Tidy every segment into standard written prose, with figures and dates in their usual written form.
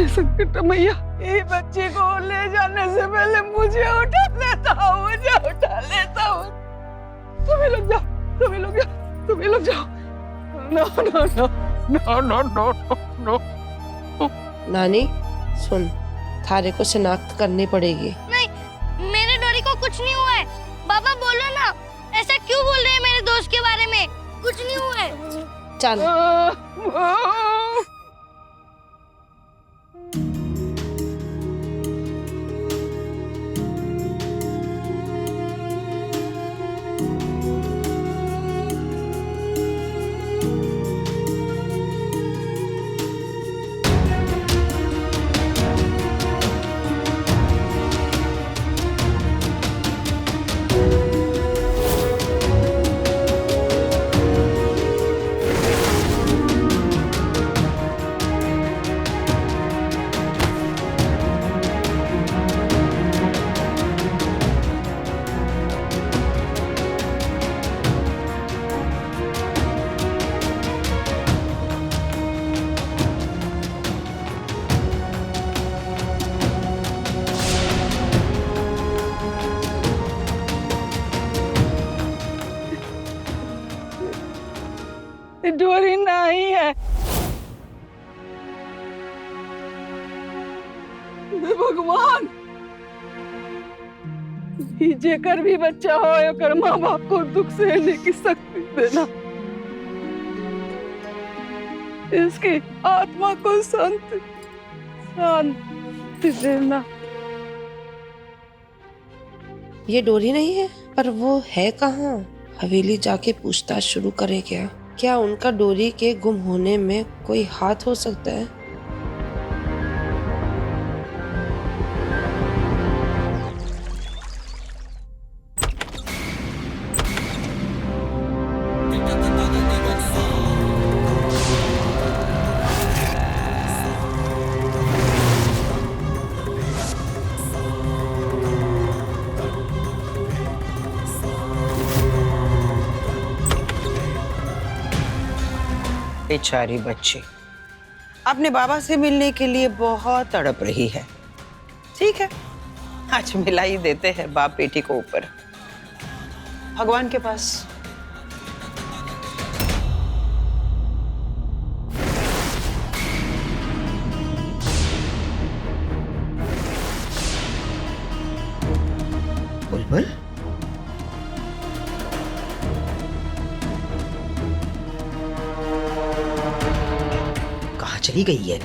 संकट मैया, ये बच्ची को ले जाने से पहले मुझे उठा लेता हूँ। तुम्हें लोग जाओ। No no no no no no no no. नानी सुन, थारे को शिनाख्त करनी पड़ेगी। नहीं, मेरे डोरी को कुछ नहीं हुआ है। बाबा बोलो ना, ऐसा क्यों बोल रहे हैं मेरे दोस्त के बारे में? कुछ नहीं हुआ है। चल डोरी नहीं है। भगवान, जेकर भी बच्चा हो कर माँ बाप को दुख सहने की शक्ति देना, इसकी आत्मा को शांति देना। ये डोरी नहीं है, पर वो है कहाँ? हवेली जाके पूछताछ शुरू करे क्या? क्या उनका डोरी के गुम होने में कोई हाथ हो सकता है? बेचारी बच्ची अपने बाबा से मिलने के लिए बहुत तड़प रही है। ठीक है, आज मिला ही देते हैं बाप बेटी को ऊपर, भगवान के पास। बुलबुल, चली गई है?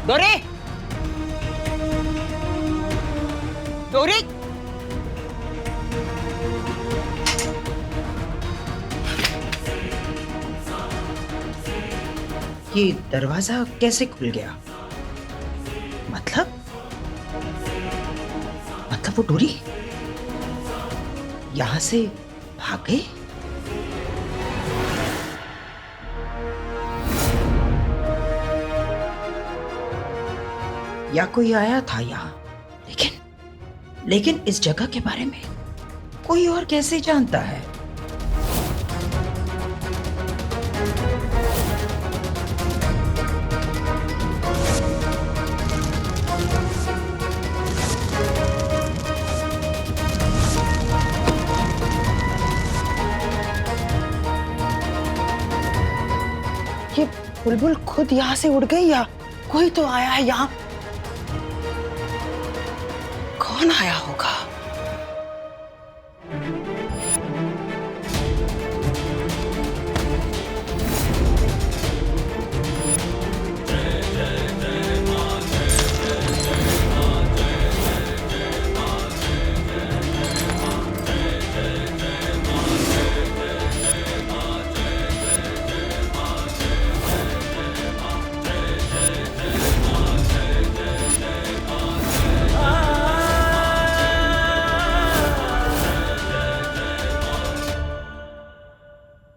डोरी, डोरी, ये दरवाजा कैसे खुल गया? मतलब वो डोरी यहां से भाग गई? या कोई आया था यहाँ? लेकिन इस जगह के बारे में कोई और कैसे जानता है? ये बुलबुल खुद यहाँ से उड़ गई या कोई तो आया है यहाँ? कौन आया होगा?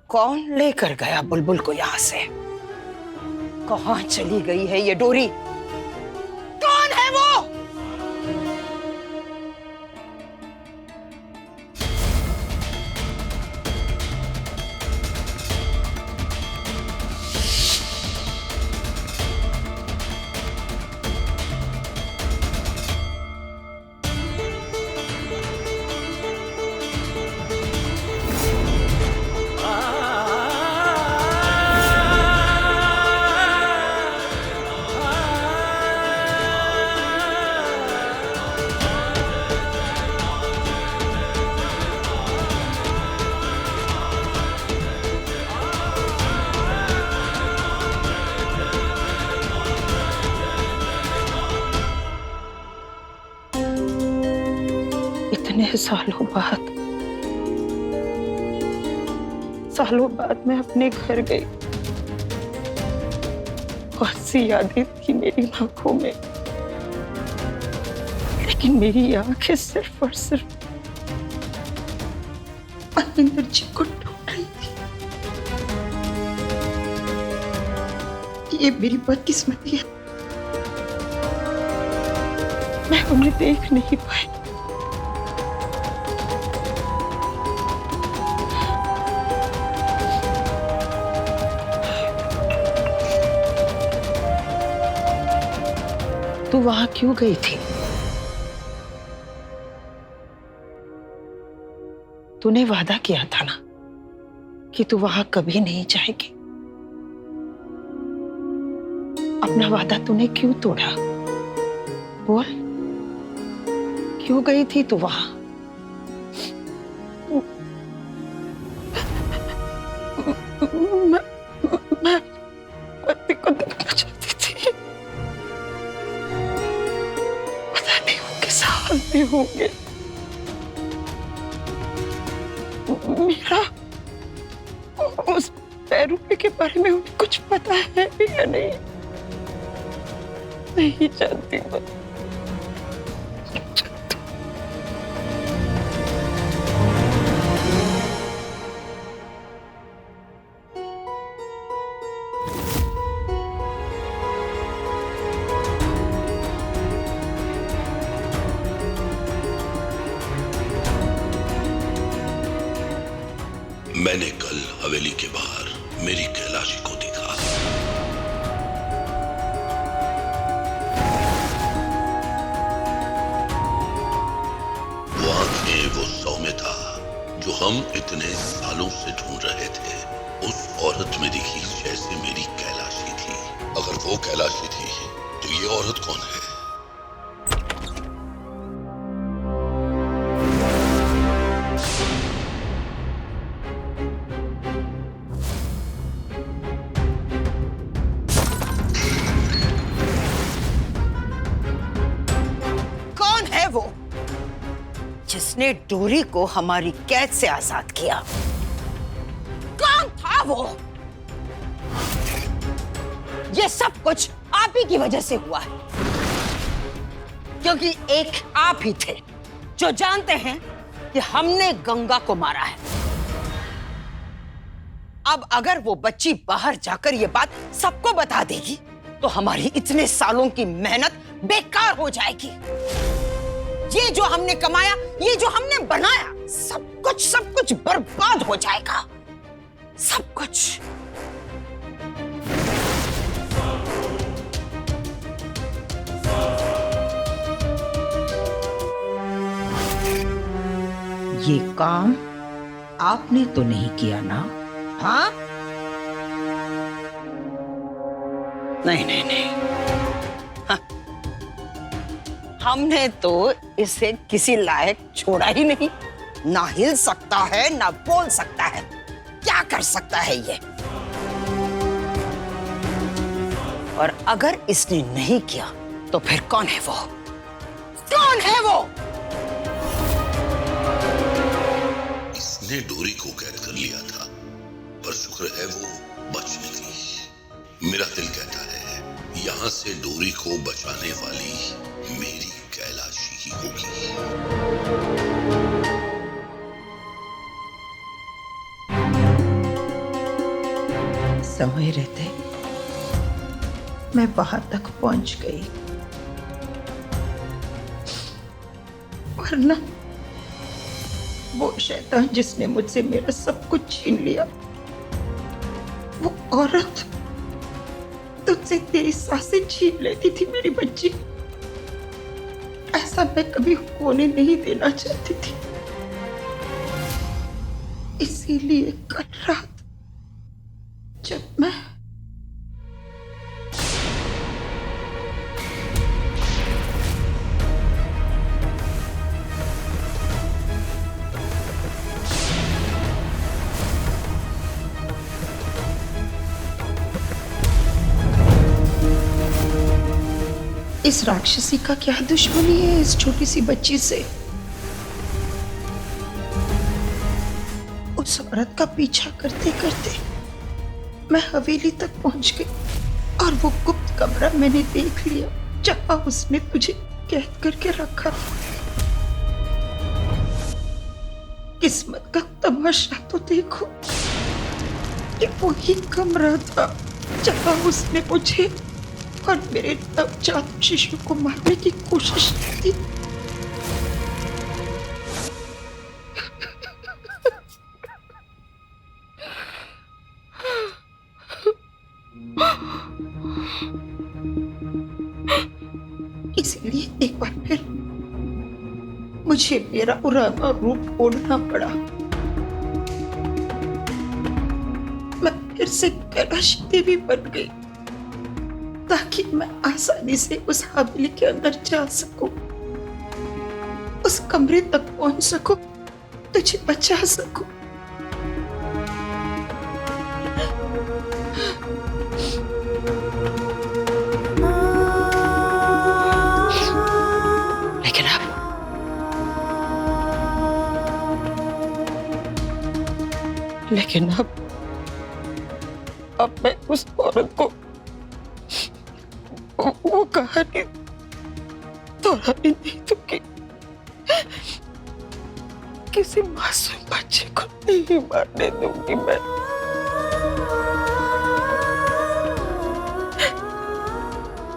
कौन लेकर गया बुलबुल को यहाँ से? कहाँ चली गई है ये डोरी? कौन है वो? इतने सालों बाद मैं अपने घर गई। बहुत सी यादें थी मेरी आंखों में, लेकिन मेरी आंखें सिर्फ और सिर्फ महेंद्र जी को ढूंढ रही थी। ये मेरी बदकिस्मती है, मैं उन्हें देख नहीं पाई। तू वहां क्यों गई थी? तूने वादा किया था ना कि तू वहां कभी नहीं जाएगी। अपना वादा तूने क्यों तोड़ा? बोल, क्यों गई थी तू वहां? मैं पति को देखना चाहती थी। पता नहीं वो किस हाल में होंगे। मेरा उस पैरूपे के बारे में उन्हें कुछ पता है भी या नहीं जानती मैं। मैंने कल हवेली के बाहर मेरी कैलाशी को देखा। वो आंखें, वो सौम्यता जो हम इतने सालों से ढूंढ रहे थे, उस औरत में दिखी जैसे मेरी कैलाशी थी। अगर वो कैलाशी थी तो ये औरत कौन है? जिसने डोरी को हमारी कैद से आजाद किया? कौन था वो? ये सब कुछ आप ही की वजह से हुआ है, क्योंकि एक आप ही थे जो जानते हैं कि हमने गंगा को मारा है। अब अगर वो बच्ची बाहर जाकर ये बात सबको बता देगी तो हमारी इतने सालों की मेहनत बेकार हो जाएगी। ये जो हमने कमाया, ये जो हमने बनाया, सब कुछ बर्बाद हो जाएगा। सब कुछ। ये काम आपने तो नहीं किया ना? हाँ? नहीं। हाँ। हमने तो इसे किसी लायक छोड़ा ही नहीं। ना हिल सकता है, ना बोल सकता है। क्या कर सकता है ये? और अगर इसने नहीं किया तो फिर कौन है वो? कौन है वो? इसने डोरी को कैद कर लिया था, पर शुक्र है वो बच निकली। मेरा दिल कहता है यहां से डोरी को बचाने वाली मेरी कैलाशी ही होगी। समय रहते मैं वहां तक पहुंच गई, वरना वो शैतान जिसने मुझसे मेरा सब कुछ छीन लिया, वो औरत तुझसे तेरी सांसें छीन लेती थी मेरी बच्ची। ऐसा मैं कभी होने नहीं देना चाहती थी। इसीलिए कल रात जब मैं इस राक्षसी का क्या दुश्मनी है इस छोटी सी बच्ची से? उस औरत का पीछा करते करते मैं हवेली तक पहुंच गई और वो गुप्त कमरा मैंने देख लिया जहां उसने तुझे कैद करके रखा था। किस्मत का तमाशा तो देखो, ये वही कमरा था जहां उसने मुझे और मेरे नवजात शिशु को मारने की कोशिश की थी। इसलिए एक बार फिर मुझे मेरा पुराना रूप ओढ़ना पड़ा। मैं फिर से कैलाश देवी बन गई ताकि मैं आसानी से उस हवेली के अंदर जा सकूं, उस कमरे तक पहुंच सकूं, तुझे बचा सकूं। लेकिन अब मैं उस औरत को वो कहानी दोहराने नहीं दूंगी। किसी मासूम बच्चे को नहीं मारने दूंगी मैं।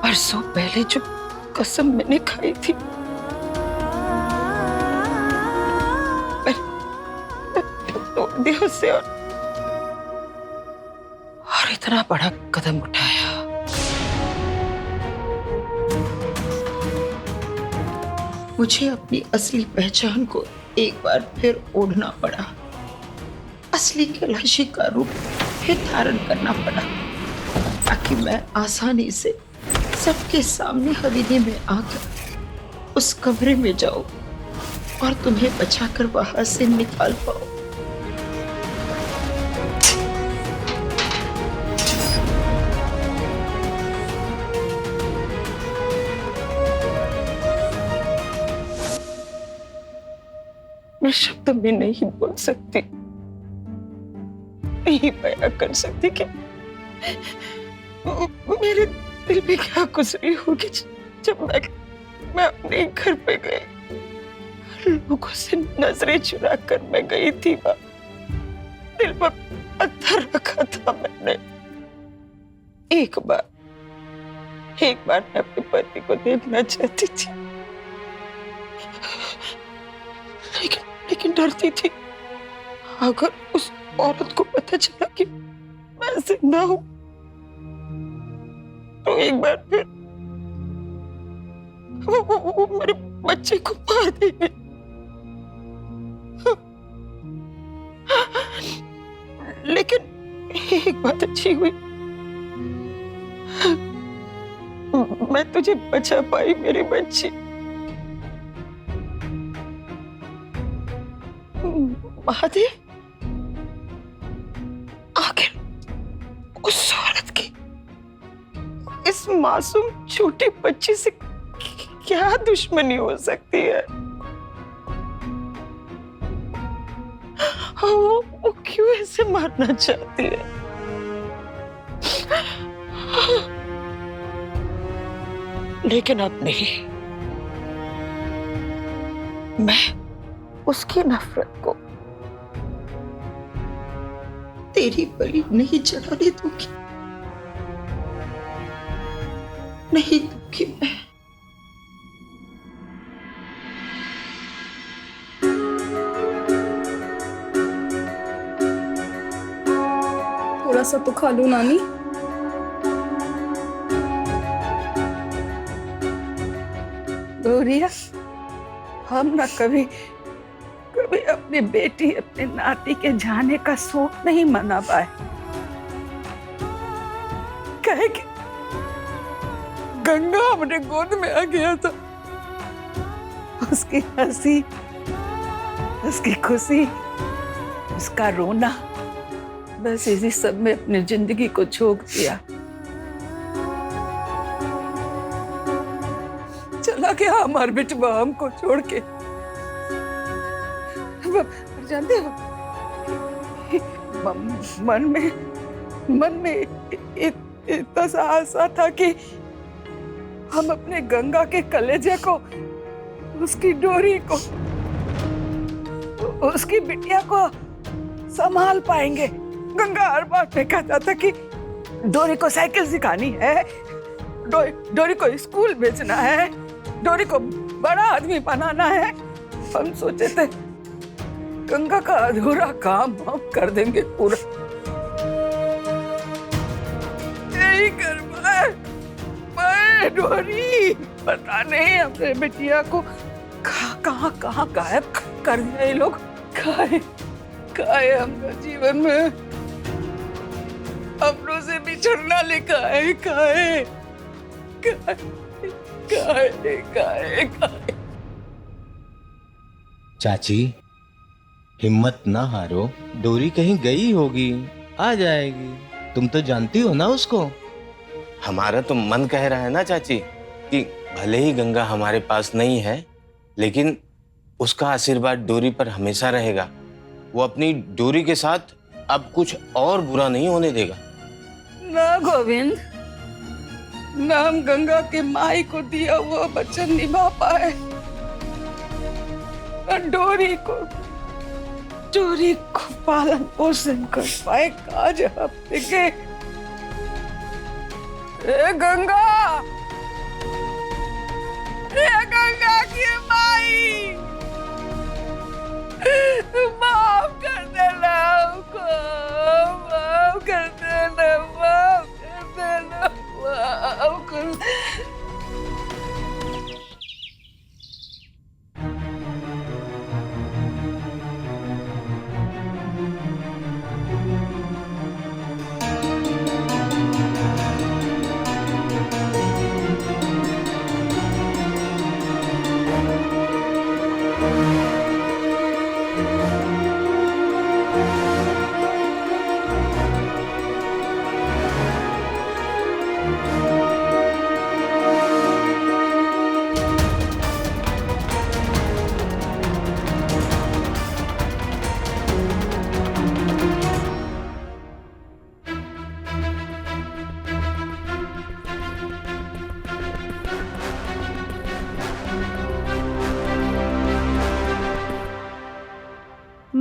बरसों पहले जो कसम मैंने खाई थी, तोड़ दिया उसे और इतना बड़ा कदम उठाया। मुझे अपनी असली पहचान को एक बार फिर ओढ़ना पड़ा, असली कैलाशी का रूप फिर धारण करना पड़ा ताकि मैं आसानी से सबके सामने हवेली में आकर उस कमरे में जाऊं और तुम्हें बचाकर वहां से निकाल पाऊं। मैं शब्द में नहीं बोल सकती, नहीं बयां कर सकती कि मेरे दिल में क्या गुजरी होगी जब मैं अपने घर पे गई। लोगों से नजरें चुरा कर मैं गई थी वहां। दिल पर पत्थर रखा था मैंने। एक बार मैं अपने पति को देखना चाहती थी, लेकिन डरती थी अगर उस औरत को पता चला कि मैं जिंदा हूं तो एक बार फिर वो मेरे बच्चे को मार देंगे। लेकिन एक बात अच्छी हुई, मैं तुझे बचा पाई मेरी बच्ची। महादेव, आखिर उस औरत की इस मासूम छोटी बच्ची से क्या दुश्मनी हो सकती है? वो क्यों ऐसे मारना चाहती है? लेकिन अब नहीं, मैं उसकी नफरत को तेरी बलि नहीं चढ़ाने दूंगी, नहीं दूंगी मैं। थोड़ा सा तो खा लो नानी। गौरिया, हम ना कभी अपनी बेटी अपने नाती के जाने का शोक नहीं मना पाए। कहे कि गंगा अपने गोद में आ गया था, उसकी हंसी, उसकी खुशी, उसका रोना, बस इसी सब में अपनी जिंदगी को झोंक दिया। चला गया हमारे बेटवा हमको छोड़ के। जानते हो, मन में इतना सा आशा था कि हम अपने गंगा के कलेजे को, उसकी डोरी को, उसकी बिटिया को संभाल पाएंगे। गंगा हर बात में कहता था कि डोरी को साइकिल सिखानी है, डोरी को स्कूल भेजना है, डोरी को बड़ा आदमी बनाना है। हम सोचे थे गंगा का अधूरा काम हम कर देंगे पूरा। यही कर पाए डोरी, पता नहीं अपने बिटिया को कहाँ गायब कर दिया ये लोग। काहे हमका जीवन में अपनों से बिछड़ना लिखा है। काहे चाची हिम्मत ना हारो, डोरी कहीं गई होगी, आ जाएगी। तुम तो जानती हो ना उसको। हमारा तो मन कह रहा है ना चाची कि भले ही गंगा हमारे पास नहीं है, लेकिन उसका आशीर्वाद डोरी पर हमेशा रहेगा। वो अपनी डोरी के साथ अब कुछ और बुरा नहीं होने देगा। ना गोविंद, ना हम गंगा के माई को दिया हुआ वचन निभा पाए, डोरी को पालन पोषण कर पाए। काज हफ्ते के गंगा की माई, माफ कर देना हमको, माफ कर देना, माफ कर देना, माफ कर।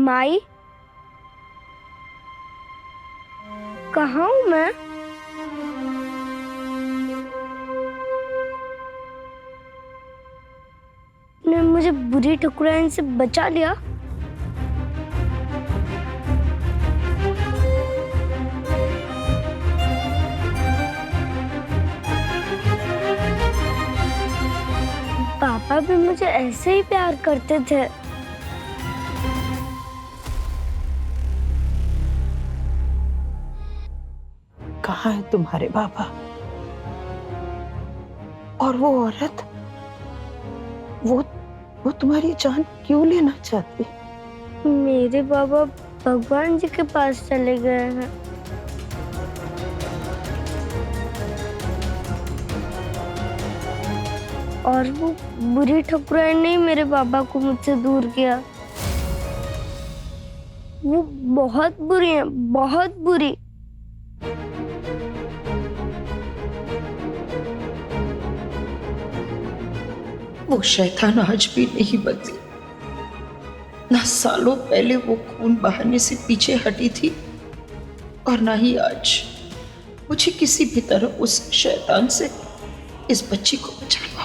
माई, कहाँ हूँ मैं? ने मुझे बुरी ठकुराइन से बचा लिया। पापा भी मुझे ऐसे ही प्यार करते थे। कहाँ है तुम्हारे बाबा? और वो औरत, वो तुम्हारी जान क्यों लेना चाहती? मेरे बाबा भगवान जी के पास चले गए हैं। और वो बुरी ठकुराइन ने मेरे बाबा को मुझसे दूर किया। वो बहुत बुरी है, बहुत बुरी। वो शैतान आज भी नहीं बदली। ना सालों पहले वो खून बहाने से पीछे हटी थी और ना ही आज। मुझे किसी भी तरह उस शैतान से इस बच्ची को बचाना।